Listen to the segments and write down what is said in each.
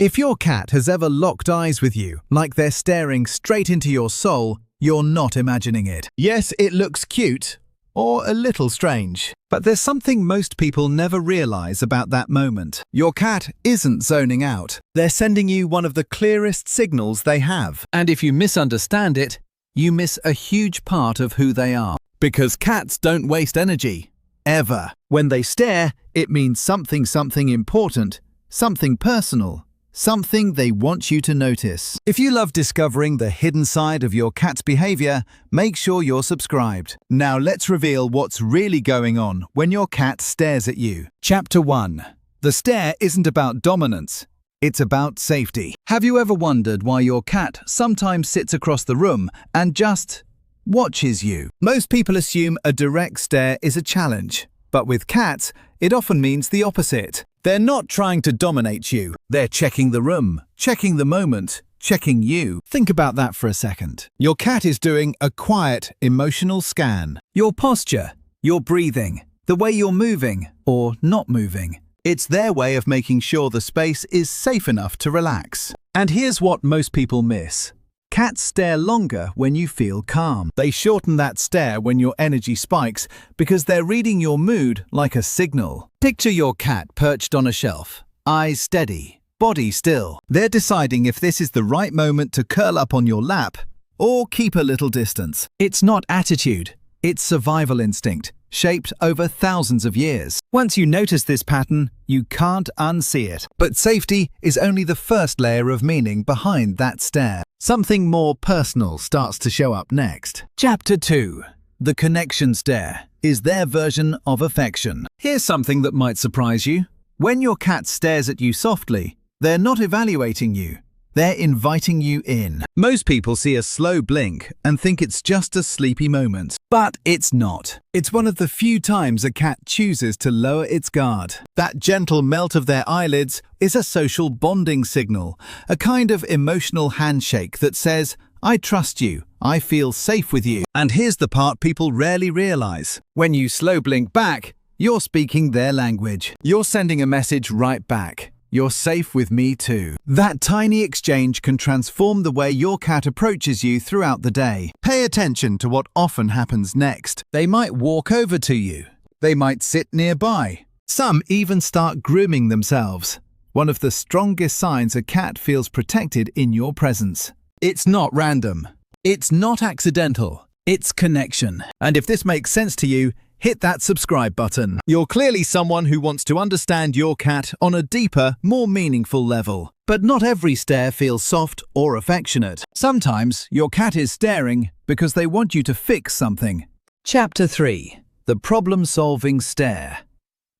If your cat has ever locked eyes with you, like they're staring straight into your soul, you're not imagining it. Yes, it looks cute, or a little strange. But there's something most people never realize about that moment. Your cat isn't zoning out. They're sending you one of the clearest signals they have. And if you misunderstand it, you miss a huge part of who they are. Because cats don't waste energy. Ever. When they stare, it means something important, something personal. Something they want you to notice. If you love discovering the hidden side of your cat's behavior, make sure you're subscribed. Now let's reveal what's really going on when your cat stares at you. Chapter 1. The stare isn't about dominance. It's about safety. Have you ever wondered why your cat sometimes sits across the room and just watches you? Most people assume a direct stare is a challenge, but with cats, it often means the opposite. They're not trying to dominate you. They're checking the room, checking the moment, checking you. Think about that for a second. Your cat is doing a quiet, emotional scan. Your posture, your breathing, the way you're moving or not moving. It's their way of making sure the space is safe enough to relax. And here's what most people miss. Cats stare longer when you feel calm. They shorten that stare when your energy spikes because they're reading your mood like a signal. Picture your cat perched on a shelf, eyes steady, body still. They're deciding if this is the right moment to curl up on your lap or keep a little distance. It's not attitude, it's survival instinct, shaped over thousands of years. Once you notice this pattern, you can't unsee it. But safety is only the first layer of meaning behind that stare. Something more personal starts to show up next. Chapter 2. The connection stare is their version of affection. Here's something that might surprise you. When your cat stares at you softly, they're not evaluating you. They're inviting you in. Most people see a slow blink and think it's just a sleepy moment. But it's not. It's one of the few times a cat chooses to lower its guard. That gentle melt of their eyelids is a social bonding signal, a kind of emotional handshake that says, I trust you, I feel safe with you. And here's the part people rarely realize. When you slow blink back, you're speaking their language. You're sending a message right back. You're safe with me too. That tiny exchange can transform the way your cat approaches you throughout the day. Pay attention to what often happens next. They might walk over to you. They might sit nearby. Some even start grooming themselves. One of the strongest signs a cat feels protected in your presence. It's not random. It's not accidental. It's connection. And if this makes sense to you, hit that subscribe button. You're clearly someone who wants to understand your cat on a deeper, more meaningful level. But not every stare feels soft or affectionate. Sometimes your cat is staring because they want you to fix something. Chapter 3. The problem-solving stare.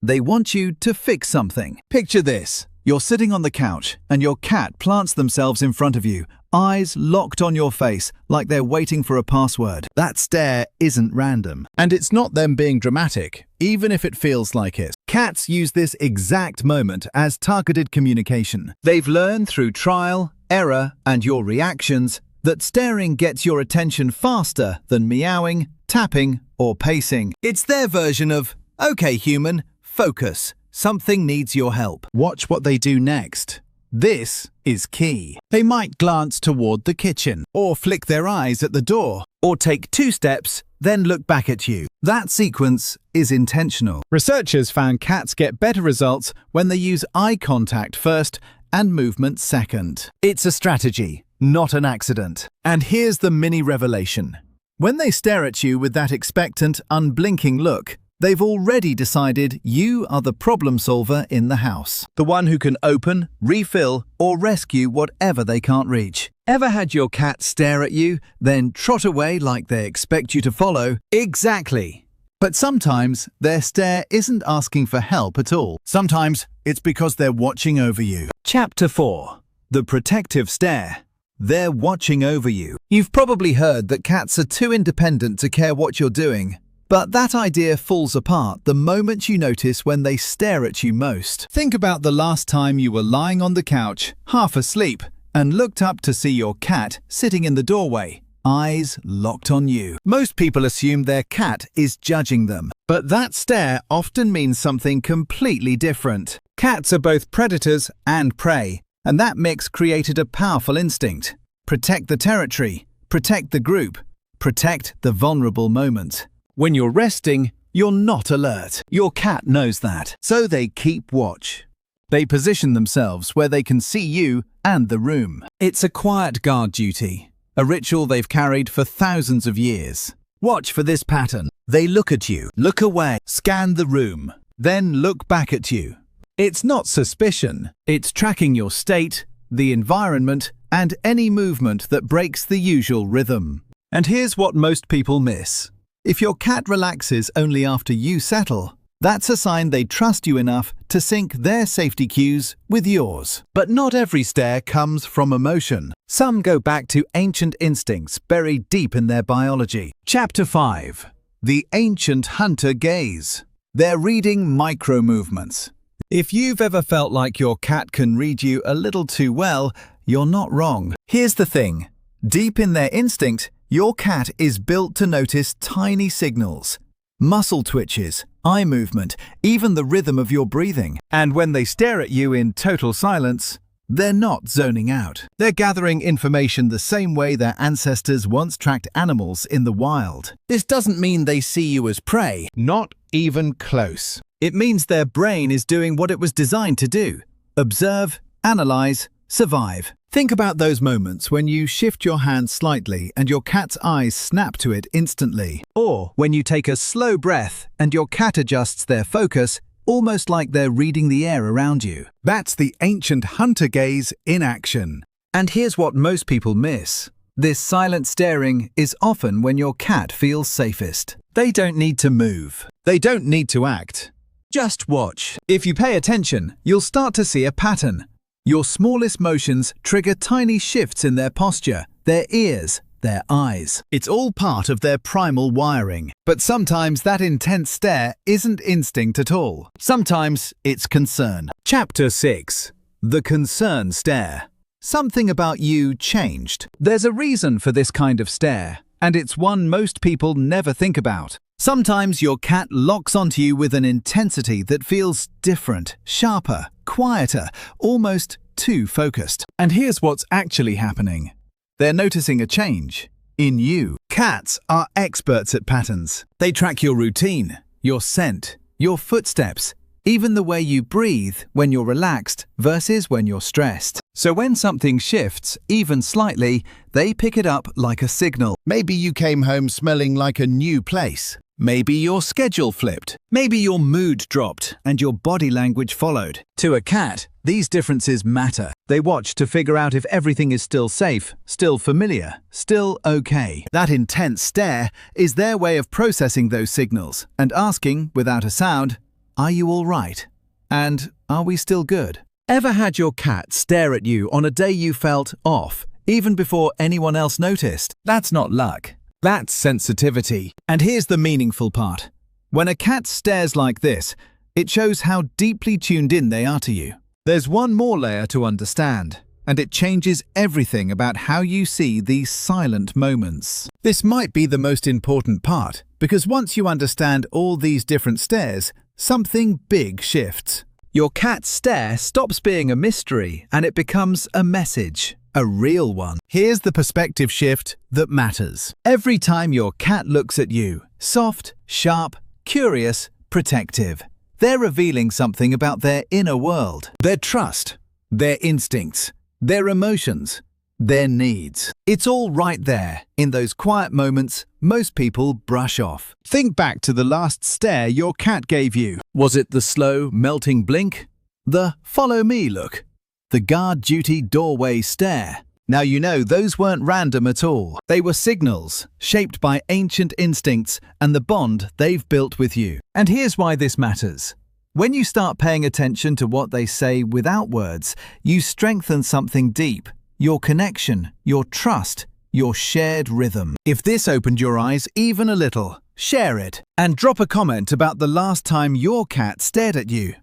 They want you to fix something. Picture this. You're sitting on the couch and your cat plants themselves in front of you, eyes locked on your face like they're waiting for a password. That stare isn't random. And it's not them being dramatic, even if it feels like it. Cats use this exact moment as targeted communication. They've learned through trial, error, and your reactions that staring gets your attention faster than meowing, tapping, or pacing. It's their version of, okay human, focus. Something needs your help. Watch what they do next. This is key. They might glance toward the kitchen, or flick their eyes at the door, or take 2 steps, then look back at you. That sequence is intentional. Researchers found cats get better results when they use eye contact first and movement second. It's a strategy, not an accident. And here's the mini revelation. When they stare at you with that expectant, unblinking look, they've already decided you are the problem solver in the house. The one who can open, refill, or rescue whatever they can't reach. Ever had your cat stare at you, then trot away like they expect you to follow? Exactly. But sometimes their stare isn't asking for help at all. Sometimes it's because they're watching over you. Chapter 4. The protective stare. They're watching over you. You've probably heard that cats are too independent to care what you're doing. But that idea falls apart the moment you notice when they stare at you most. Think about the last time you were lying on the couch, half asleep, and looked up to see your cat sitting in the doorway, eyes locked on you. Most people assume their cat is judging them, but that stare often means something completely different. Cats are both predators and prey. And that mix created a powerful instinct. Protect the territory, protect the group, protect the vulnerable moment. When you're resting, you're not alert. Your cat knows that, so they keep watch. They position themselves where they can see you and the room. It's a quiet guard duty, a ritual they've carried for thousands of years. Watch for this pattern. They look at you, look away, scan the room, then look back at you. It's not suspicion, it's tracking your state, the environment, and any movement that breaks the usual rhythm. And here's what most people miss. If your cat relaxes only after you settle, that's a sign they trust you enough to sync their safety cues with yours. But not every stare comes from emotion. Some go back to ancient instincts buried deep in their biology. Chapter 5. The Ancient Hunter Gaze. They're reading micro-movements. If you've ever felt like your cat can read you a little too well, you're not wrong. Here's the thing. Deep in their instinct, your cat is built to notice tiny signals. Muscle twitches, eye movement, even the rhythm of your breathing. And when they stare at you in total silence, they're not zoning out. They're gathering information the same way their ancestors once tracked animals in the wild. This doesn't mean they see you as prey. Not even close. It means their brain is doing what it was designed to do. Observe, analyze, survive. Think about those moments when you shift your hand slightly and your cat's eyes snap to it instantly. Or when you take a slow breath and your cat adjusts their focus, almost like they're reading the air around you. That's the ancient hunter gaze in action. And here's what most people miss. This silent staring is often when your cat feels safest. They don't need to move. They don't need to act. Just watch. If you pay attention, you'll start to see a pattern. Your smallest motions trigger tiny shifts in their posture, their ears, their eyes. It's all part of their primal wiring. But sometimes that intense stare isn't instinct at all. Sometimes it's concern. Chapter 6. The Concern Stare. Something about you changed. There's a reason for this kind of stare, and it's one most people never think about. Sometimes your cat locks onto you with an intensity that feels different, sharper, quieter, almost too focused. And here's what's actually happening. They're noticing a change in you. Cats are experts at patterns. They track your routine, your scent, your footsteps, even the way you breathe when you're relaxed versus when you're stressed. So when something shifts, even slightly, they pick it up like a signal. Maybe you came home smelling like a new place. Maybe your schedule flipped. Maybe your mood dropped and your body language followed. To a cat, these differences matter. They watch to figure out if everything is still safe, still familiar, still okay. That intense stare is their way of processing those signals and asking, without a sound, "Are you all right?" And "Are we still good?" Ever had your cat stare at you on a day you felt off, even before anyone else noticed? That's not luck. That's sensitivity. And here's the meaningful part. When a cat stares like this, it shows how deeply tuned in they are to you. There's one more layer to understand, and it changes everything about how you see these silent moments. This might be the most important part, because once you understand all these different stares, something big shifts. Your cat's stare stops being a mystery and it becomes a message. A real one. Here's the perspective shift that matters. Every time your cat looks at you, soft, sharp, curious, protective, they're revealing something about their inner world, their trust, their instincts, their emotions, their needs. It's all right there, in those quiet moments most people brush off. Think back to the last stare your cat gave you. Was it the slow, melting blink? The follow me look? The guard duty doorway stare? Now you know those weren't random at all. They were signals, shaped by ancient instincts and the bond they've built with you. And here's why this matters. When you start paying attention to what they say without words, you strengthen something deep. Your connection, your trust, your shared rhythm. If this opened your eyes even a little, share it. And drop a comment about the last time your cat stared at you.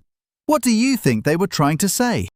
What do you think they were trying to say?